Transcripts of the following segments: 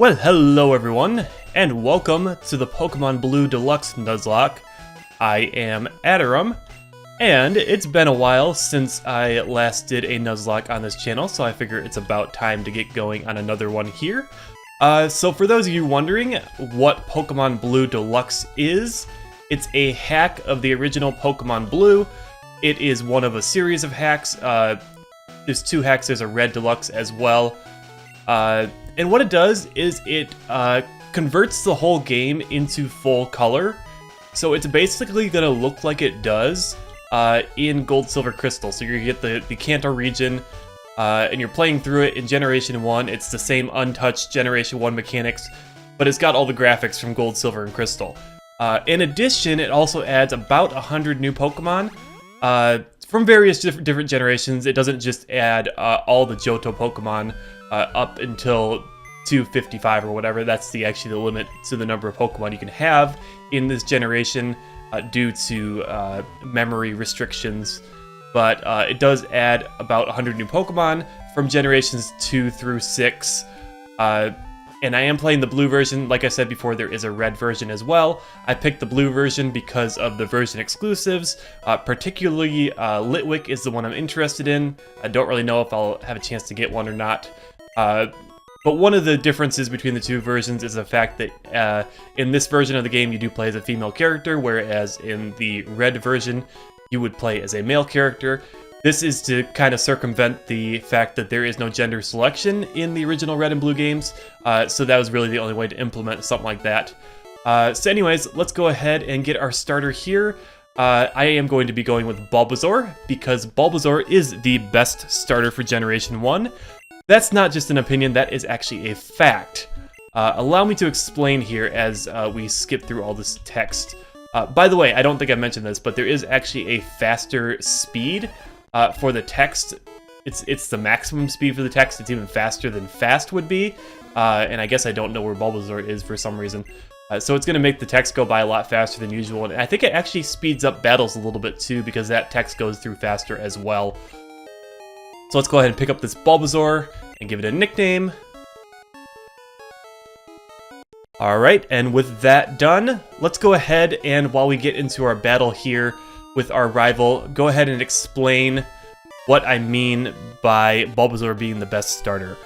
Well, hello everyone, and welcome to the Pokemon Blue Deluxe Nuzlocke. I am Adarum, and it's been a while since I last did a Nuzlocke on this channel, so I figure it's about time to get going on another one here. So for those of you wondering what Pokemon Blue Deluxe is, it's a hack of the original Pokemon Blue. It is one of a series of hacks. There's two hacks, there's a Red Deluxe as well. And what it does is it converts the whole game into full color. So it's basically going to look like it does in Gold, Silver, Crystal. So you're going to get the Kanto region, and you're playing through it in Generation 1. It's the same untouched Generation 1 mechanics, but it's got all the graphics from Gold, Silver, and Crystal. In addition, it also adds about 100 new Pokemon from various different generations. It doesn't just add all the Johto Pokemon up until 255 or whatever. That's actually the limit to the number of Pokemon you can have in this generation due to memory restrictions. But it does add about 100 new Pokemon from generations 2 through 6. And I am playing the blue version. Like I said before, there is a red version as well. I picked the blue version because of the version exclusives. Particularly, Litwick is the one I'm interested in. I don't really know if I'll have a chance to get one or not. But one of the differences between the two versions is the fact that in this version of the game you do play as a female character, whereas in the red version you would play as a male character. This is to kind of circumvent the fact that there is no gender selection in the original Red and Blue games, so that was really the only way to implement something like that. So anyways, let's go ahead and get our starter here. I am going to be going with Bulbasaur, because Bulbasaur is the best starter for Generation 1. That's not just an opinion, that is actually a fact. Allow me to explain here as we skip through all this text. By the way, I don't think I mentioned this, but there is actually a faster speed for the text. It's the maximum speed for the text. It's even faster than fast would be. And I guess I don't know where Bulbasaur is for some reason. So it's going to make the text go by a lot faster than usual. And I think it actually speeds up battles a little bit too, because that text goes through faster as well. So let's go ahead and pick up this Bulbasaur and give it a nickname. Alright, and with that done, let's go ahead and while we get into our battle here with our rival, go ahead and explain what I mean by Bulbasaur being the best starter.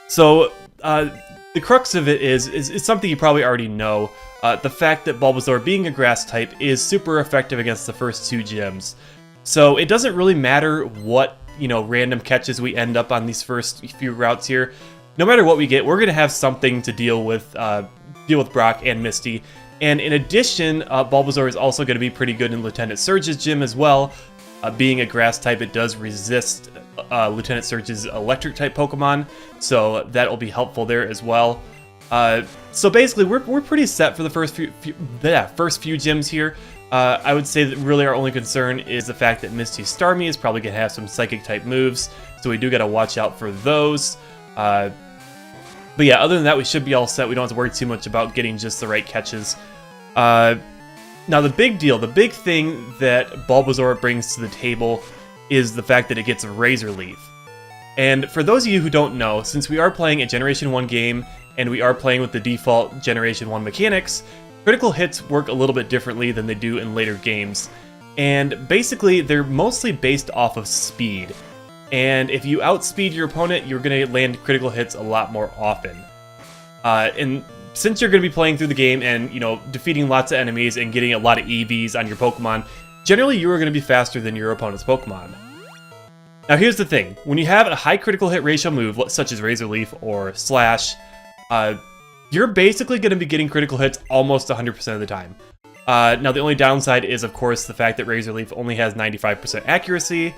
So, the crux of it is something you probably already know. The fact that Bulbasaur, being a grass type, is super effective against the first two gyms. So it doesn't really matter what, random catches we end up on these first few routes here. No matter what we get, we're going to have something to deal with Brock and Misty. And in addition, Bulbasaur is also going to be pretty good in Lieutenant Surge's gym as well. Being a grass type, it does resist Lieutenant Surge's electric type Pokemon, so that'll be helpful there as well. So basically, we're pretty set for the first few gyms here. I would say that really our only concern is the fact that Misty Starmie is probably going to have some psychic type moves, so we do got to watch out for those. But yeah, other than that, we should be all set. We don't have to worry too much about getting just the right catches. Now the big deal, the big thing that Bulbasaur brings to the table is the fact that it gets Razor Leaf. And for those of you who don't know, since we are playing a Generation 1 game, and we are playing with the default Generation 1 mechanics, critical hits work a little bit differently than they do in later games. And basically, they're mostly based off of speed. And if you outspeed your opponent, you're going to land critical hits a lot more often. And since you're going to be playing through the game and, defeating lots of enemies and getting a lot of EVs on your Pokemon, generally you are going to be faster than your opponent's Pokemon. Now here's the thing, when you have a high critical hit ratio move, such as Razor Leaf or Slash, you're basically going to be getting critical hits almost 100% of the time. Now the only downside is, of course, the fact that Razor Leaf only has 95% accuracy.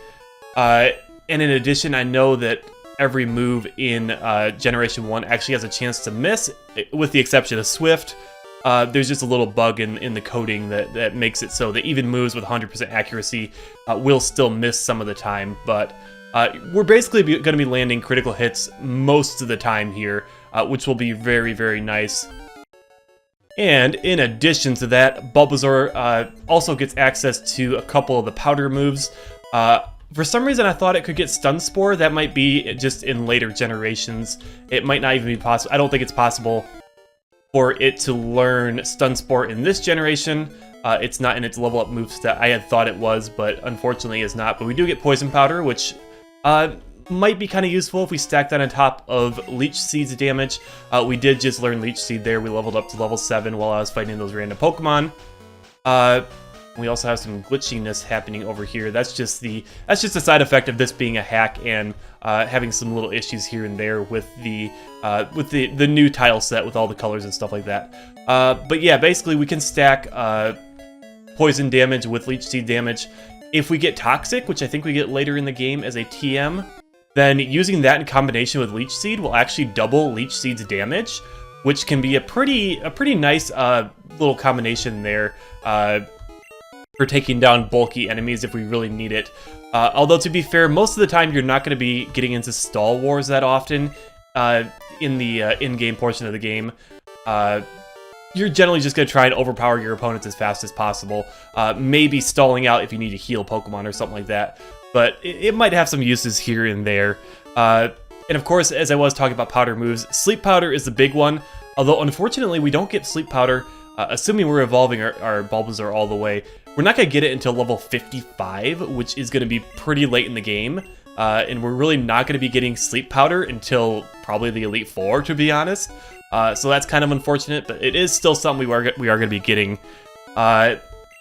And in addition, I know that every move in Generation 1 actually has a chance to miss, with the exception of Swift. There's just a little bug in the coding that makes it so that even moves with 100% accuracy will still miss some of the time. But we're basically going to be landing critical hits most of the time here, which will be very, very nice. And in addition to that, Bulbasaur also gets access to a couple of the powder moves. For some reason, I thought it could get Stun Spore. That might be just in later generations. It might not even be possible. I don't think it's possible for it to learn Stun Spore in this generation. It's not in its level up moveset. I had thought it was, but unfortunately is not. But we do get Poison Powder, which might be kind of useful if we stack that on top of Leech Seed's damage. We did just learn Leech Seed there. We leveled up to level 7 while I was fighting those random Pokemon. We also have some glitchiness happening over here. That's just a side effect of this being a hack and having some little issues here and there with the new tile set with all the colors and stuff like that. But yeah, basically we can stack poison damage with Leech Seed damage. If we get Toxic, which I think we get later in the game as a TM, then using that in combination with Leech Seed will actually double Leech Seed's damage, which can be a pretty nice little combination there. For taking down bulky enemies if we really need it. Although, to be fair, most of the time you're not going to be getting into stall wars that often in the in-game portion of the game. You're generally just going to try and overpower your opponents as fast as possible. Maybe stalling out if you need to heal Pokemon or something like that. But it might have some uses here and there. And of course, as I was talking about powder moves, Sleep Powder is the big one. Although, unfortunately, we don't get Sleep Powder, assuming we're evolving our Bulbasaur all the way. We're not going to get it until level 55, which is going to be pretty late in the game. And we're really not going to be getting Sleep Powder until probably the Elite Four, to be honest. So that's kind of unfortunate, but it is still something we are going to be getting. And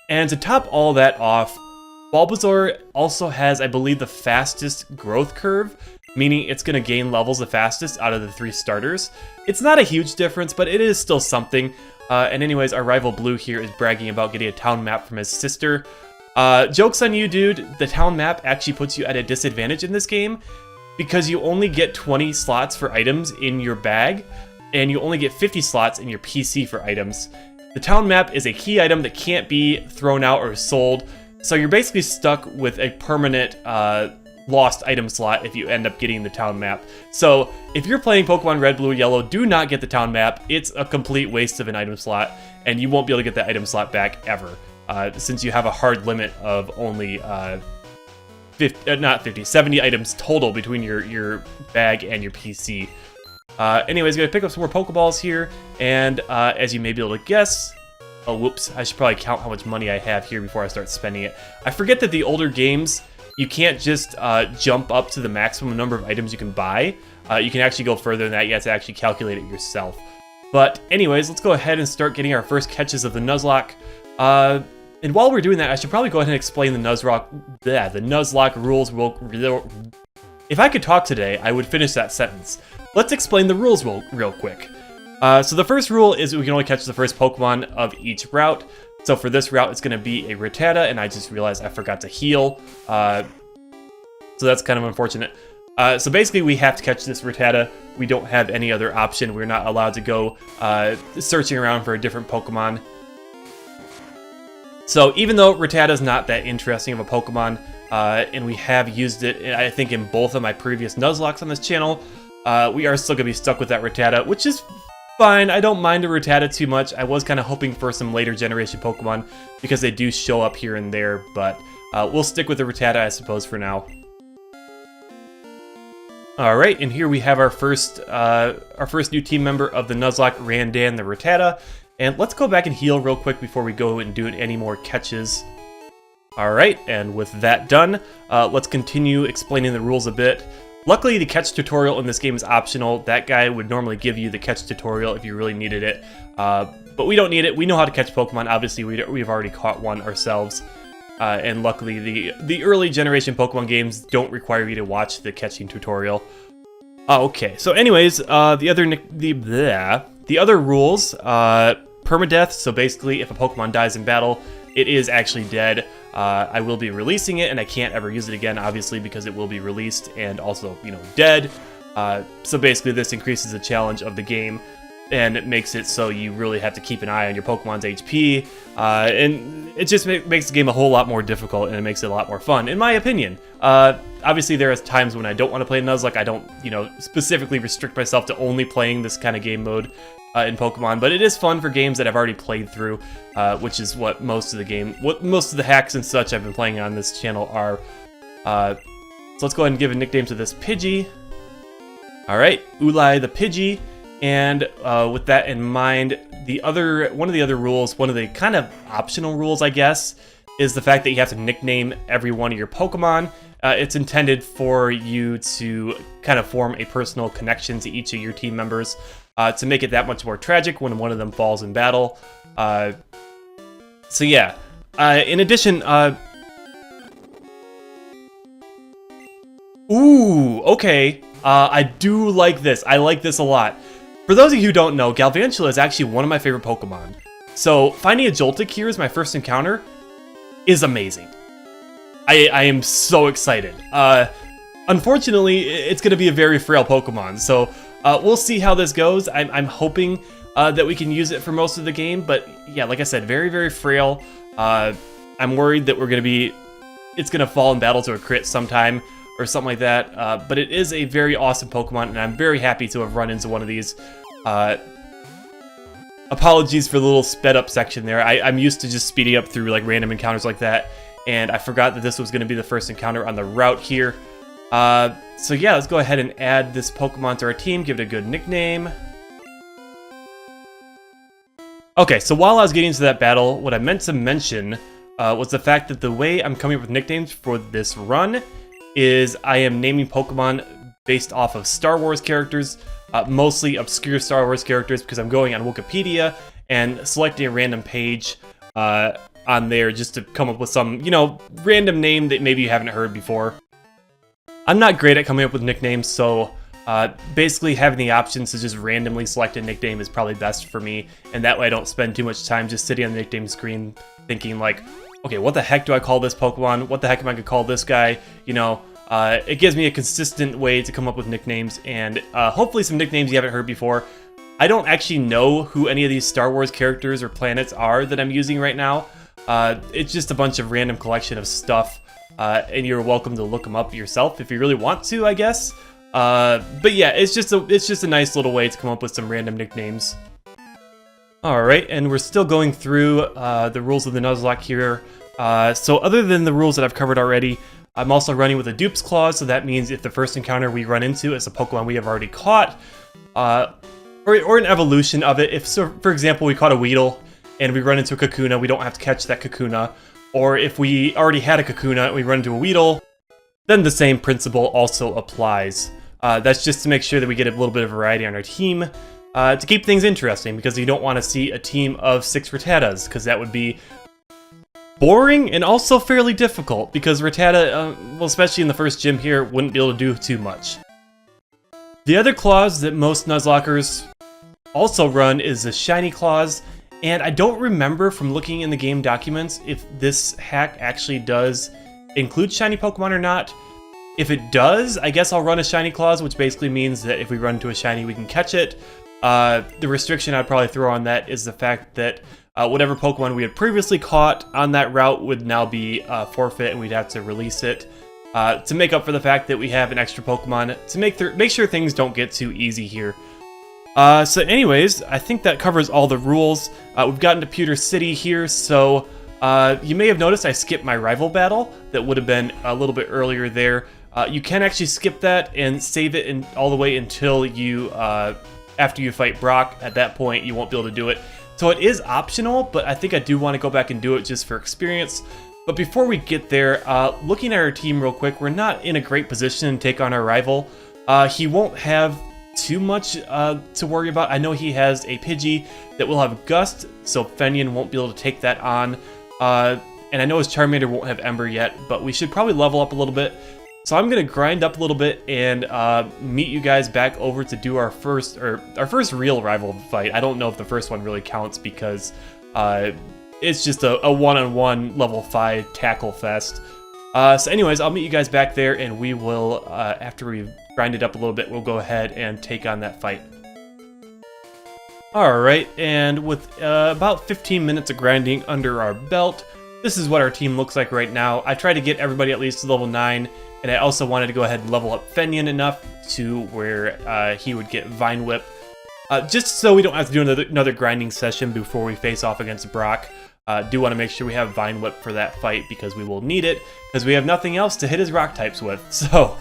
to top all that off, Bulbasaur also has, I believe, the fastest growth curve, meaning it's going to gain levels the fastest out of the 3 starters. It's not a huge difference, but it is still something. And anyways, our rival Blue here is bragging about getting a town map from his sister. Joke's on you, dude. The town map actually puts you at a disadvantage in this game because you only get 20 slots for items in your bag, and you only get 50 slots in your PC for items. The town map is a key item that can't be thrown out or sold, so you're basically stuck with a permanent lost item slot if you end up getting the town map. So if you're playing Pokemon Red, Blue, Yellow, do not get the town map. It's a complete waste of an item slot, and you won't be able to get that item slot back ever, since you have a hard limit of only 70 items total between your bag and your PC. Anyways, gonna pick up some more Pokeballs here, and as you may be able to guess, oh whoops, I should probably count how much money I have here before I start spending it. I forget that the older games, you can't just jump up to the maximum number of items you can buy. You can actually go further than that. You have to actually calculate it yourself. But anyways, let's go ahead and start getting our first catches of the Nuzlocke. And while we're doing that, I should probably go ahead and explain the Nuzlocke rules. If I could talk today, I would finish that sentence. Let's explain the rules real quick. So the first rule is we can only catch the first Pokemon of each route. So for this route, it's going to be a Rattata, and I just realized I forgot to heal. So that's kind of unfortunate. So basically, we have to catch this Rattata. We don't have any other option. We're not allowed to go searching around for a different Pokemon. So even though Rattata's not that interesting of a Pokemon, and we have used it, I think, in both of my previous Nuzlocks on this channel, we are still going to be stuck with that Rattata, which is fine. I don't mind a Rattata too much. I was kind of hoping for some later generation Pokemon because they do show up here and there, but we'll stick with the Rattata, I suppose, for now. Alright, and here we have our first new team member of the Nuzlocke, Randan the Rattata. And let's go back and heal real quick before we go and do any more catches. Alright, and with that done, let's continue explaining the rules a bit. Luckily, the catch tutorial in this game is optional. That guy would normally give you the catch tutorial if you really needed it. But we don't need it. We know how to catch Pokemon. Obviously, we've already caught one ourselves. And luckily, the early generation Pokemon games don't require you to watch the catching tutorial. Okay, so anyways, the other rules, permadeath. So basically, if a Pokemon dies in battle, it is actually dead. I will be releasing it, and I can't ever use it again, obviously, because it will be released and also, dead. So basically, this increases the challenge of the game, and it makes it so you really have to keep an eye on your Pokemon's HP, and it just makes the game a whole lot more difficult, and it makes it a lot more fun, in my opinion. Obviously, there are times when I don't want to play Nuzlocke. I don't, specifically restrict myself to only playing this kind of game mode in Pokemon, but it is fun for games that I've already played through, which is what most of the hacks and such I've been playing on this channel are. So let's go ahead and give a nickname to this Pidgey. Alright, Ulai the Pidgey. And with that in mind, one of the other rules, one of the kind of optional rules, I guess, is the fact that you have to nickname every one of your Pokemon. It's intended for you to kind of form a personal connection to each of your team members to make it that much more tragic when one of them falls in battle. So yeah, in addition, ooh, okay, I do like this. I like this a lot. For those of you who don't know, Galvantula is actually one of my favorite Pokemon. So finding a Joltik here as my first encounter is amazing. I am so excited. Unfortunately, it's going to be a very frail Pokemon, so we'll see how this goes. I'm hoping that we can use it for most of the game, but yeah, like I said, very, very frail. I'm worried that it's going to fall in battle to a crit sometime or something like that, but it is a very awesome Pokemon, and I'm very happy to have run into one of these. Apologies for the little sped up section there. I'm used to just speeding up through like random encounters like that, and I forgot that this was going to be the first encounter on the route here. So yeah, let's go ahead and add this Pokemon to our team, give it a good nickname. Okay, so while I was getting into that battle, what I meant to mention was the fact that the way I'm coming up with nicknames for this run is I am naming Pokemon based off of Star Wars characters, mostly obscure Star Wars characters, because I'm going on Wikipedia and selecting a random page on there just to come up with some, random name that maybe you haven't heard before. I'm not great at coming up with nicknames, so basically having the options to just randomly select a nickname is probably best for me, and that way I don't spend too much time just sitting on the nickname screen thinking like, okay, what the heck do I call this Pokemon? What the heck am I gonna call this guy? It gives me a consistent way to come up with nicknames, and hopefully some nicknames you haven't heard before. I don't actually know who any of these Star Wars characters or planets are that I'm using right now. It's just a bunch of random collection of stuff, and you're welcome to look them up yourself if you really want to, I guess. But yeah, it's just a nice little way to come up with some random nicknames. Alright, and we're still going through the rules of the Nuzlocke here. So other than the rules that I've covered already, I'm also running with a dupes clause, so that means if the first encounter we run into is a Pokemon we have already caught, or an evolution of it. If, so, for example, we caught a Weedle and we run into a Kakuna, we don't have to catch that Kakuna. Or if we already had a Kakuna and we run into a Weedle, then the same principle also applies. That's just to make sure that we get a little bit of variety on our team, to keep things interesting, because you don't want to see a team of 6 Rattatas, because that would be boring and also fairly difficult, because Rattata, well, especially in the first gym here, wouldn't be able to do too much. The other clause that most Nuzlockers also run is the Shiny clause, and I don't remember from looking in the game documents if this hack actually does include Shiny Pokemon or not. If it does, I guess I'll run a Shiny clause, which basically means that if we run into a Shiny, we can catch it. The restriction I'd probably throw on that is the fact that whatever Pokemon we had previously caught on that route would now be forfeit, and we'd have to release it to make up for the fact that we have an extra Pokemon to make sure things don't get too easy here. So anyways, I think that covers all the rules. We've gotten to Pewter City here, so you may have noticed I skipped my rival battle that would have been a little bit earlier there. You can actually skip that and save it all the way until you, after you fight Brock. At that point, you won't be able to do it. So it is optional, but I think I do want to go back and do it just for experience. But before we get there, looking at our team real quick, we're not in a great position to take on our rival. He won't have too much to worry about. I know he has a Pidgey that will have Gust, so Fenyon won't be able to take that on. And I know his Charmander won't have Ember yet, but we should probably level up a little bit. So I'm gonna grind up a little bit and meet you guys back over to do our first real rival fight. I don't know if the first one really counts because it's just a one-on-one level 5 tackle fest. So anyways, I'll meet you guys back there, and we will, after we've grinded up a little bit, we'll go ahead and take on that fight. Alright, and with about 15 minutes of grinding under our belt, this is what our team looks like right now. I tried to get everybody at least to level 9, and I also wanted to go ahead and level up Fenyon enough to where he would get Vine Whip. Just so we don't have to do another grinding session before we face off against Brock. Do want to make sure we have Vine Whip for that fight because we will need it, because we have nothing else to hit his rock types with. So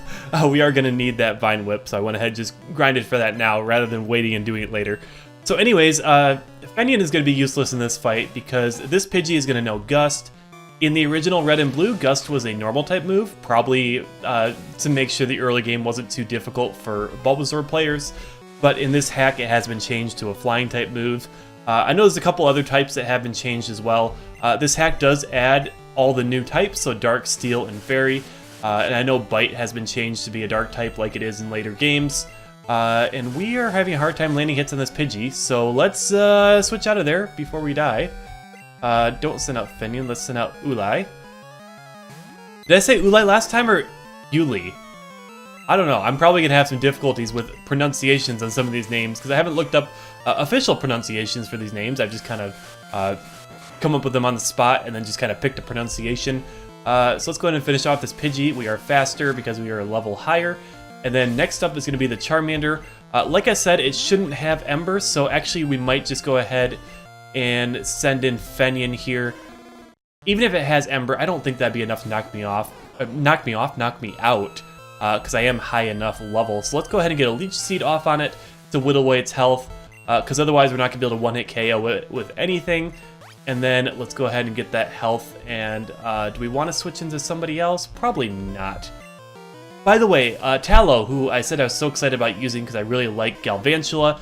we are going to need that Vine Whip, so I went ahead and just grinded for that now rather than waiting and doing it later. So anyways, Fenyon is going to be useless in this fight because this Pidgey is going to know Gust. In the original Red and Blue, Gust was a normal type move, probably to make sure the early game wasn't too difficult for Bulbasaur players. But in this hack, it has been changed to a flying type move. I know there's a couple other types that have been changed as well. This hack does add all the new types, so Dark, Steel, and Fairy. And I know Bite has been changed to be a Dark type like it is in later games. And we are having a hard time landing hits on this Pidgey, so let's switch out of there before we die. Don't send out Fenyon, let's send out Ulai. Did I say Ulai last time or Uli? I don't know, I'm probably going to have some difficulties with pronunciations on some of these names because I haven't looked up official pronunciations for these names. I've just kind of come up with them on the spot and then just kind of picked a pronunciation. So let's go ahead and finish off this Pidgey. We are faster because we are a level higher. And then next up is going to be the Charmander. Like I said, it shouldn't have Ember, so actually we might just go ahead and send in Fenyon here. Even if it has Ember, I don't think that'd be enough to knock me out, because I am high enough level. So let's go ahead and get a Leech Seed off on it to whittle away its health, because otherwise we're not going to be able to one-hit KO it with anything. And then let's go ahead and get that health, and do we want to switch into somebody else? Probably not. By the way, Tallow, who I said I was so excited about using because I really like Galvantula,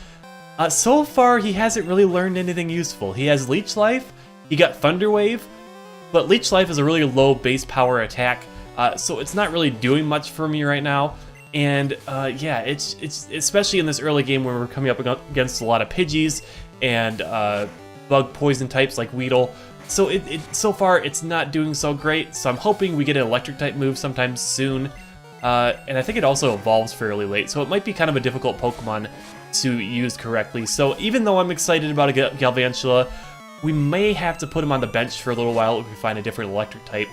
so far he hasn't really learned anything useful. He has Leech Life, he got Thunder Wave, but Leech Life is a really low base power attack, so it's not really doing much for me right now. And yeah, it's especially in this early game where we're coming up against a lot of Pidgeys and bug poison types like Weedle. So so far it's not doing so great. So I'm hoping we get an electric type move sometime soon. And I think it also evolves fairly late, so it might be kind of a difficult Pokemon to use correctly. So even though I'm excited about a Galvantula, we may have to put him on the bench for a little while if we find a different electric type.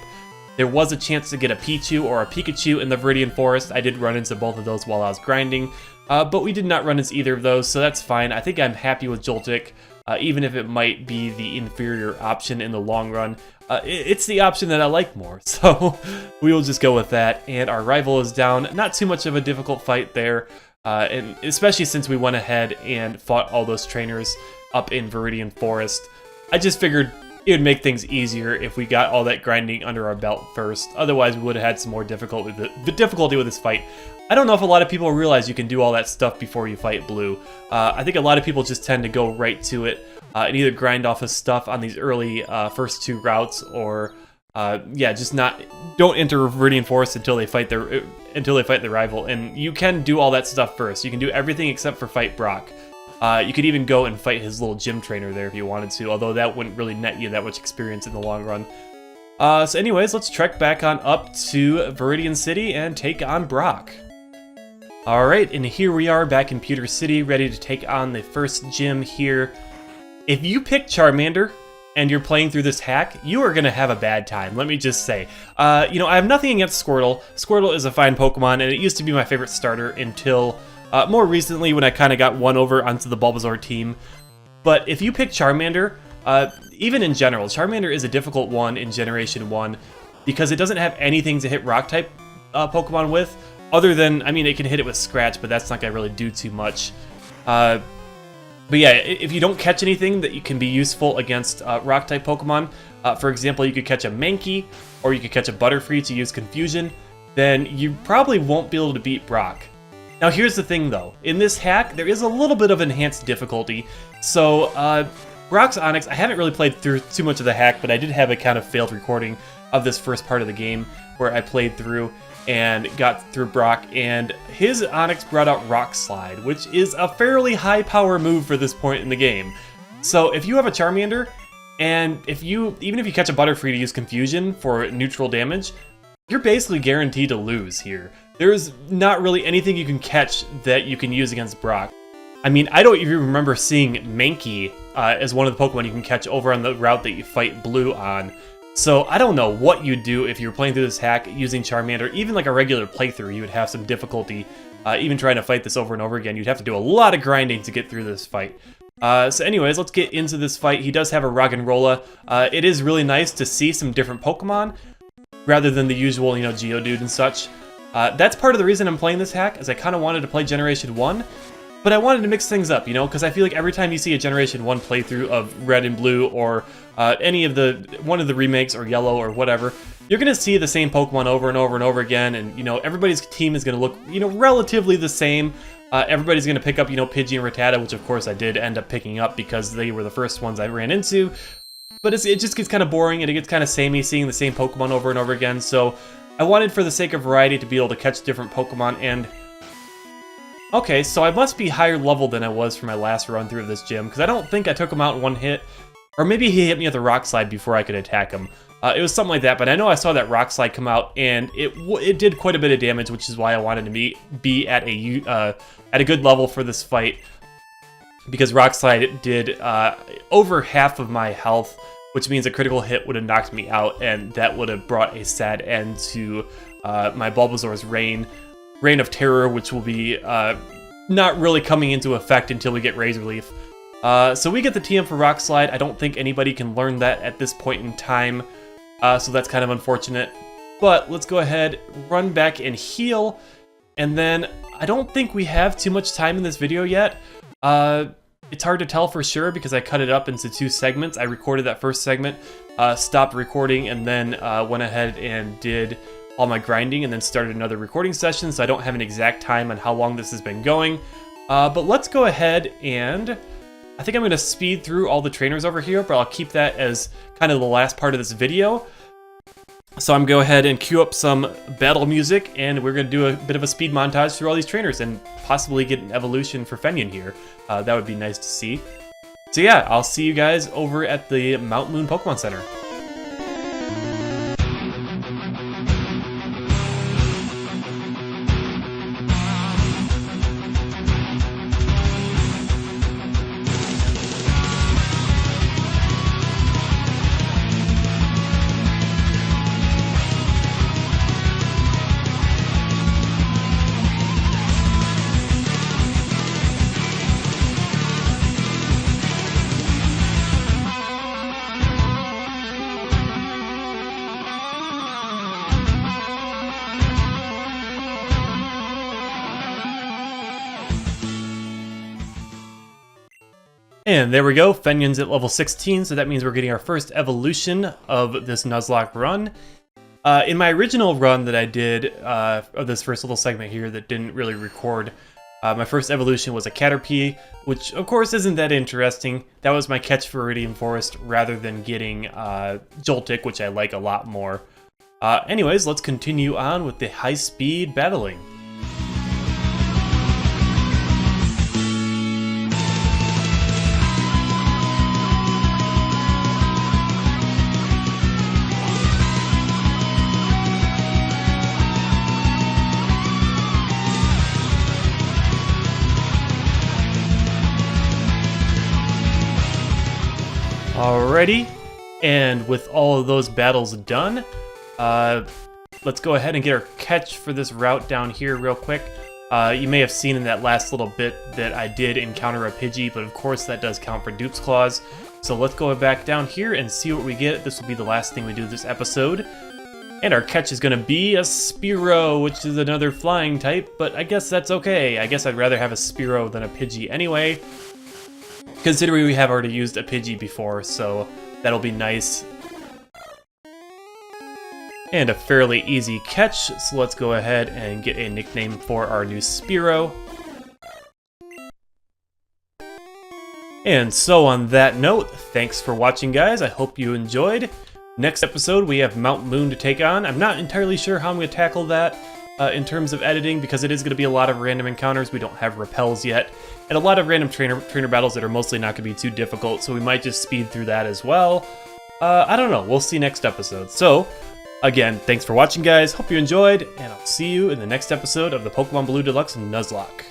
There was a chance to get a Pichu or a Pikachu in the Viridian Forest. I did run into both of those while I was grinding, but we did not run into either of those, so that's fine. I think I'm happy with JOLTIK, even if it might be the inferior option in the long run. It's the option that I like more, so we will just go with that. And our rival is down. Not too much of a difficult fight there, and especially since we went ahead and fought all those trainers up in Viridian Forest. I just figured it would make things easier if we got all that grinding under our belt first. Otherwise, we would have had some more difficulty with this fight. I don't know if a lot of people realize you can do all that stuff before you fight Blue. I think a lot of people just tend to go right to it and either grind off of stuff on these early first two routes, or yeah, just don't enter Viridian Forest until they fight their rival. And you can do all that stuff first. You can do everything except for fight Brock. You could even go and fight his little gym trainer there if you wanted to, although that wouldn't really net you that much experience in the long run. So anyways, let's trek back on up to Viridian City and take on Brock. Alright, and here we are back in Pewter City, ready to take on the first gym here. If you pick Charmander and you're playing through this hack, you are going to have a bad time, let me just say. You know, I have nothing against Squirtle. Squirtle is a fine Pokemon, and it used to be my favorite starter until more recently when I kind of got won over onto the Bulbasaur team. But if you pick Charmander, even in general, Charmander is a difficult one in Generation 1 because it doesn't have anything to hit Rock-type Pokemon with, other than, I mean, it can hit it with Scratch, but that's not going to really do too much. But yeah, if you don't catch anything that you can be useful against Rock-type Pokemon, for example, you could catch a Mankey, or you could catch a Butterfree to use Confusion, then you probably won't be able to beat Brock. Now here's the thing though, in this hack, there is a little bit of enhanced difficulty. So, Brock's Onix, I haven't really played through too much of the hack, but I did have a kind of failed recording of this first part of the game, where I played through and got through Brock, and his Onix brought out Rock Slide, which is a fairly high power move for this point in the game. So if you have a Charmander, and even if you catch a Butterfree to use Confusion for neutral damage, you're basically guaranteed to lose here. There's not really anything you can catch that you can use against Brock. I mean, I don't even remember seeing Mankey as one of the Pokemon you can catch over on the route that you fight Blue on. So I don't know what you'd do if you were playing through this hack using Charmander. Even like a regular playthrough, you would have some difficulty even trying to fight this over and over again. You'd have to do a lot of grinding to get through this fight. So anyways, let's get into this fight. He does have a ROGGENROLA. It is really nice to see some different Pokemon rather than the usual, Geodude and such. That's part of the reason I'm playing this hack, is I kind of wanted to play Generation 1, but I wanted to mix things up, because I feel like every time you see a Generation 1 playthrough of Red and Blue or one of the remakes or Yellow or whatever, you're going to see the same Pokemon over and over and over again, and, everybody's team is going to look, relatively the same. Everybody's going to pick up, Pidgey and Rattata, which of course I did end up picking up because they were the first ones I ran into. But it just gets kind of boring and it gets kind of samey seeing the same Pokemon over and over again, so I wanted, for the sake of variety, to be able to catch different Pokemon. And okay, so I must be higher level than I was for my last run through of this gym, because I don't think I took him out in one hit. Or maybe he hit me with a Rock Slide before I could attack him. It was something like that, but I know I saw that Rock Slide come out, and it did quite a bit of damage, which is why I wanted to be at a good level for this fight, because Rock Slide did over half of my health, which means a critical hit would have knocked me out, and that would have brought a sad end to my Bulbasaur's reign of terror, which will be not really coming into effect until we get Razor Leaf. So we get the TM for Rock Slide. I don't think anybody can learn that at this point in time, so that's kind of unfortunate. But let's go ahead, run back and heal, and then I don't think we have too much time in this video yet. It's hard to tell for sure because I cut it up into 2 segments. I recorded that first segment, stopped recording, and then went ahead and did all my grinding and then started another recording session, so I don't have an exact time on how long this has been going. But let's go ahead and I think I'm going to speed through all the trainers over here, but I'll keep that as kind of the last part of this video. So I'm going to go ahead and cue up some battle music, and we're going to do a bit of a speed montage through all these trainers and possibly get an evolution for Fenyon here. That would be nice to see. So yeah, I'll see you guys over at the Mount Moon Pokemon Center. And there we go, Fenyon's at level 16, so that means we're getting our first evolution of this Nuzlocke run. In my original run that I did, of this first little segment here that didn't really record, my first evolution was a Caterpie, which of course isn't that interesting. That was my catch for Iridium Forest rather than getting Joltik, which I like a lot more. Anyways, let's continue on with the high-speed battling. Alrighty, and with all of those battles done, let's go ahead and get our catch for this route down here real quick. You may have seen in that last little bit that I did encounter a Pidgey, but of course that does count for Dupe's Claws. So let's go back down here and see what we get. This will be the last thing we do this episode. And our catch is going to be a Spearow, which is another flying type, but I guess that's okay. I guess I'd rather have a Spearow than a Pidgey anyway, considering we have already used a Pidgey before, so that'll be nice. And a fairly easy catch, so let's go ahead and get a nickname for our new Spearow. And so on that note, thanks for watching, guys. I hope you enjoyed. Next episode, we have Mount Moon to take on. I'm not entirely sure how I'm going to tackle that in terms of editing, because it is going to be a lot of random encounters. We don't have repels yet, and a lot of random trainer battles that are mostly not going to be too difficult, so we might just speed through that as well. I don't know. We'll see next episode. So, again, thanks for watching, guys. Hope you enjoyed, and I'll see you in the next episode of the Pokemon Blue Deluxe Nuzlocke.